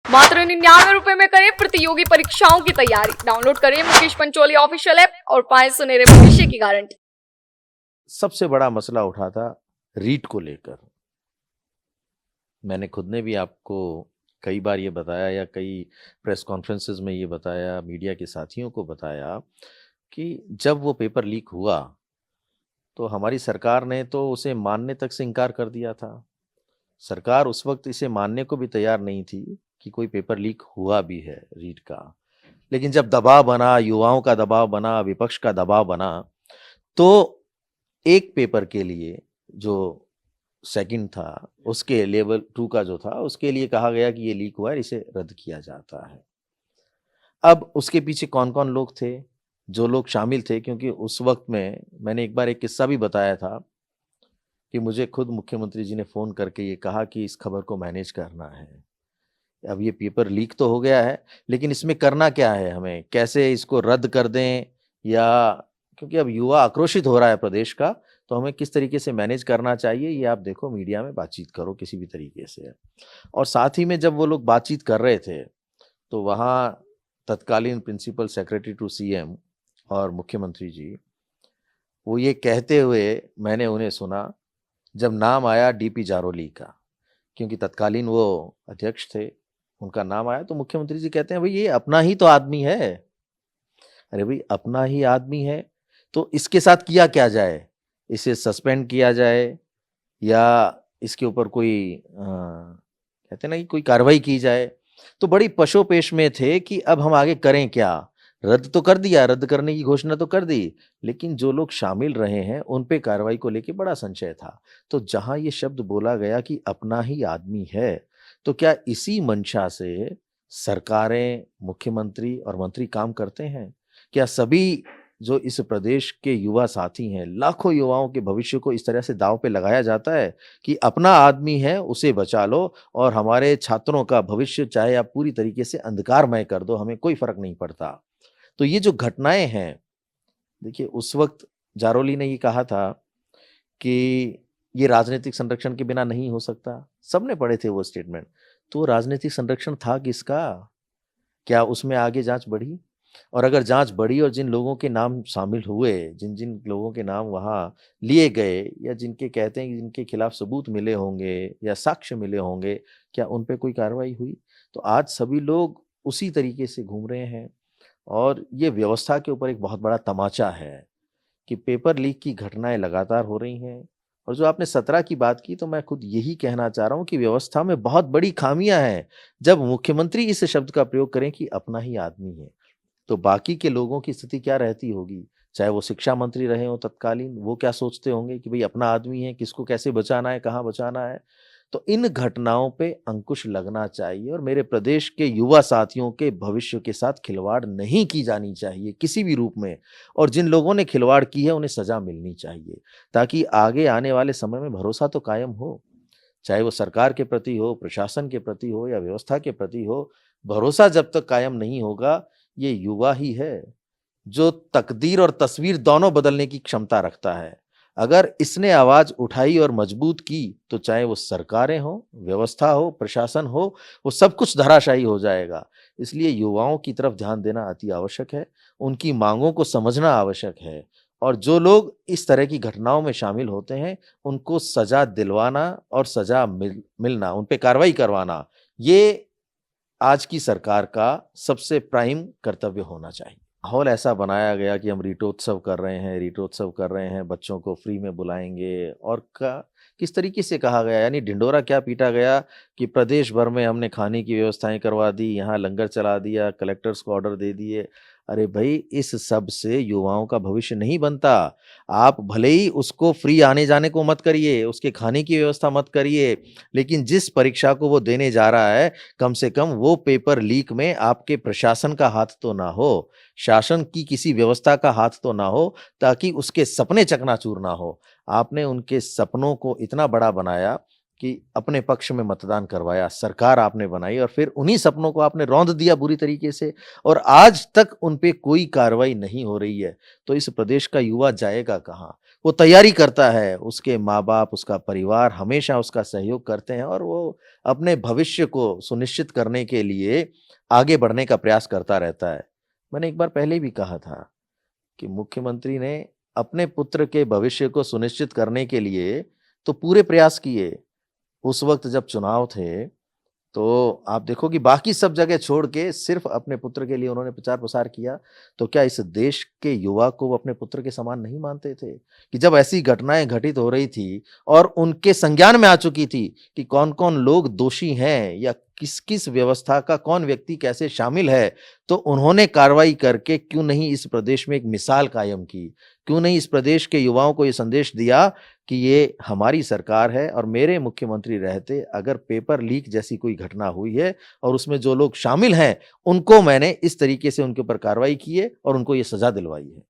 मात्र 99 रुपए में करें प्रतियोगी परीक्षाओं की तैयारी। डाउनलोड करें मुकेश पंचोली ऑफिशियल ऐप और पाएं सुनहरे भविष्य की गारंटी। सबसे बड़ा मसला उठा था रीट को लेकर। मैंने खुद ने भी आपको कई बार ये बताया या कई प्रेस कॉन्फ्रेंसेस में ये बताया, मीडिया के साथियों को बताया कि जब वो पेपर लीक हुआ तो हमारी सरकार ने तो उसे मानने तक से इनकार कर दिया था। सरकार उस वक्त इसे मानने को भी तैयार नहीं थी कि कोई पेपर लीक हुआ भी है रीट का। लेकिन जब दबाव बना, युवाओं का दबाव बना, विपक्ष का दबाव बना, तो एक पेपर के लिए जो सेकंड था, उसके लेवल 2 का जो था, उसके लिए कहा गया कि ये लीक हुआ है, इसे रद्द किया जाता है। अब उसके पीछे कौन-कौन लोग थे, जो लोग शामिल थे, क्योंकि उस वक्त में मैंने एक बार एक किस्सा भी बताया था कि मुझे खुद मुख्यमंत्री जी ने फ़ोन करके ये कहा कि इस खबर को मैनेज करना है। अब ये पेपर लीक तो हो गया है, लेकिन इसमें करना क्या है हमें? कैसे इसको रद्द कर दें, या क्योंकि अब युवा आक्रोशित हो रहा है प्रदेश का, तो हमें किस तरीके से मैनेज करना चाहिए, ये आप देखो मीडिया में बातचीत करो किसी भी तरीके से। और साथ ही में जब वो लोग बातचीत कर रहे थे, तो वहाँ तत्कालीन प्रिंसिपल सेक्रेटरी टू सीएम और मुख्यमंत्री जी, वो ये कहते हुए मैंने उन्हें सुना, जब नाम आया डीपी जारोली का, क्योंकि तत्कालीन वो अध्यक्ष थे, उनका नाम आया तो मुख्यमंत्री जी कहते हैं, भाई ये अपना ही तो आदमी है। अरे भाई अपना ही आदमी है तो इसके साथ किया क्या जाए? इसे सस्पेंड किया जाए या इसके ऊपर कोई कहते हैं ना कि कोई कार्रवाई की जाए। तो बड़ी पशोपेश में थे कि अब हम आगे करें क्या? रद्द तो कर दिया, रद्द करने की घोषणा तो कर दी, लेकिन जो लोग शामिल रहे हैं उन पे कार्रवाई को लेके बड़ा संशय था। तो जहां ये शब्द बोला गया कि अपना ही आदमी है, तो क्या इसी मंशा से सरकारें, मुख्यमंत्री और मंत्री काम करते हैं? क्या सभी जो इस प्रदेश के युवा साथी हैं, लाखों युवाओं के भविष्य को इस तरह से दांव पे लगाया जाता है कि अपना आदमी है उसे बचा लो और हमारे छात्रों का भविष्य चाहे आप पूरी तरीके से अंधकारमय कर दो, हमें कोई फर्क नहीं पड़ता। तो ये जो घटनाएं हैं, देखिए उस वक्त जारोली ने ये कहा था कि ये राजनीतिक संरक्षण के बिना नहीं हो सकता। सबने पढ़े थे वो स्टेटमेंट। तो राजनीतिक संरक्षण था किसका? क्या उसमें आगे जांच बढ़ी? और अगर जांच बढ़ी और जिन लोगों के नाम शामिल हुए, जिन-जिन लोगों के नाम वहाँ लिए गए या जिनके कहते हैं कि जिनके खिलाफ सबूत मिले होंगे या साक्ष्य मिले होंगे, क्या उन पे कोई कार्रवाई हुई? तो आज सभी लोग उसी तरीके से घूम रहे हैं और ये व्यवस्था के ऊपर एक बहुत बड़ा तमाचा है कि पेपर लीक की घटनाएँ लगातार हो रही हैं। और जो आपने 17 की बात की, तो मैं खुद यही कहना चाह रहा हूँ कि व्यवस्था में बहुत बड़ी खामियाँ हैं। जब मुख्यमंत्री इस शब्द का प्रयोग करें कि अपना ही आदमी है, तो बाकी के लोगों की स्थिति क्या रहती होगी? चाहे वो शिक्षा मंत्री रहे हों तत्कालीन, वो क्या सोचते होंगे कि भई अपना आदमी है, किसको कैसे बचाना है, कहाँ बचाना है? तो इन घटनाओं पे अंकुश लगना चाहिए और मेरे प्रदेश के युवा साथियों के भविष्य के साथ खिलवाड़ नहीं की जानी चाहिए किसी भी रूप में, और जिन लोगों ने खिलवाड़ की है, उन्हें सज़ा मिलनी चाहिए, ताकि आगे आने वाले समय में भरोसा तो कायम हो। चाहे वो सरकार के प्रति हो, प्रशासन के प्रति हो या व्यवस्था के प्रति हो, भरोसा जब तक कायम नहीं होगा, ये युवा ही है, जो तकदीर और तस्वीर दोनों बदलने की क्षमता रखता है। अगर इसने आवाज़ उठाई और मजबूत की, तो चाहे वो सरकारें हों, व्यवस्था हो, प्रशासन हो, वो सब कुछ धराशायी हो जाएगा। इसलिए युवाओं की तरफ ध्यान देना अति आवश्यक है, उनकी माँगों को समझना आवश्यक है और जो लोग इस तरह की घटनाओं में शामिल होते हैं, उनको सज़ा दिलवाना और सज़ा मिलना, उन पे कार्रवाई करवाना, ये आज की सरकार का सबसे प्राइम कर्तव्य होना चाहिए। माहौल ऐसा बनाया गया कि हम रीटोत्सव कर रहे हैं, रीटोत्सव कर रहे हैं, बच्चों को फ्री में बुलाएँगे और का किस तरीके से कहा गया, यानी ढिंढोरा क्या पीटा गया कि प्रदेश भर में हमने खाने की व्यवस्थाएँ करवा दी, यहाँ लंगर चला दिया, कलेक्टर्स को ऑर्डर दे दिए। अरे भई, इस सब से युवाओं का भविष्य नहीं बनता। आप भले ही उसको फ्री आने-जाने को मत करिए, उसके खाने की व्यवस्था मत करिए, लेकिन जिस परीक्षा को वो देने जा रहा है, कम से कम वो पेपर लीक में आपके प्रशासन का हाथ तो ना हो, शासन की किसी व्यवस्था का हाथ तो ना हो, ताकि उसके सपने चकनाचूर ना हो। आपने उनके सपनों को इतना बड़ा बनाया कि अपने पक्ष में मतदान करवाया, सरकार आपने बनाई और फिर उन्हीं सपनों को आपने रौंद दिया बुरी तरीके से और आज तक उन पे कोई कार्रवाई नहीं हो रही है। तो इस प्रदेश का युवा जाएगा कहाँ? वो तैयारी करता है, उसके माँ-बाप, उसका परिवार हमेशा उसका सहयोग करते हैं और वो अपने भविष्य को सुनिश्चित करने के लिए आगे बढ़ने का प्रयास करता रहता है। मैंने एक बार पहले भी कहा था कि मुख्यमंत्री ने अपने पुत्र के भविष्य को सुनिश्चित करने के लिए तो पूरे प्रयास किए। उस वक़्त जब चुनाव थे, तो आप देखो कि बाकी सब जगह छोड़ के सिर्फ़ अपने पुत्र के लिए उन्होंने प्रचार-प्रसार किया। तो क्या इस देश के युवा को वो अपने पुत्र के समान नहीं मानते थे? कि जब ऐसी घटनाएँ घटित हो रही थी और उनके संज्ञान में आ चुकी थी कि कौन-कौन लोग दोषी हैं या किस-किस व्यवस्था का कौन व्यक्ति कैसे शामिल है, तो उन्होंने कार्रवाई करके क्यों नहीं इस प्रदेश में एक मिसाल कायम की? क्यों नहीं इस प्रदेश के युवाओं को ये संदेश दिया कि ये हमारी सरकार है और मेरे मुख्यमंत्री रहते अगर पेपर लीक जैसी कोई घटना हुई है और उसमें जो लोग शामिल हैं, उनको मैंने इस तरीके से उनके ऊपर कार्रवाई की है और उनको ये सज़ा दिलवाई है।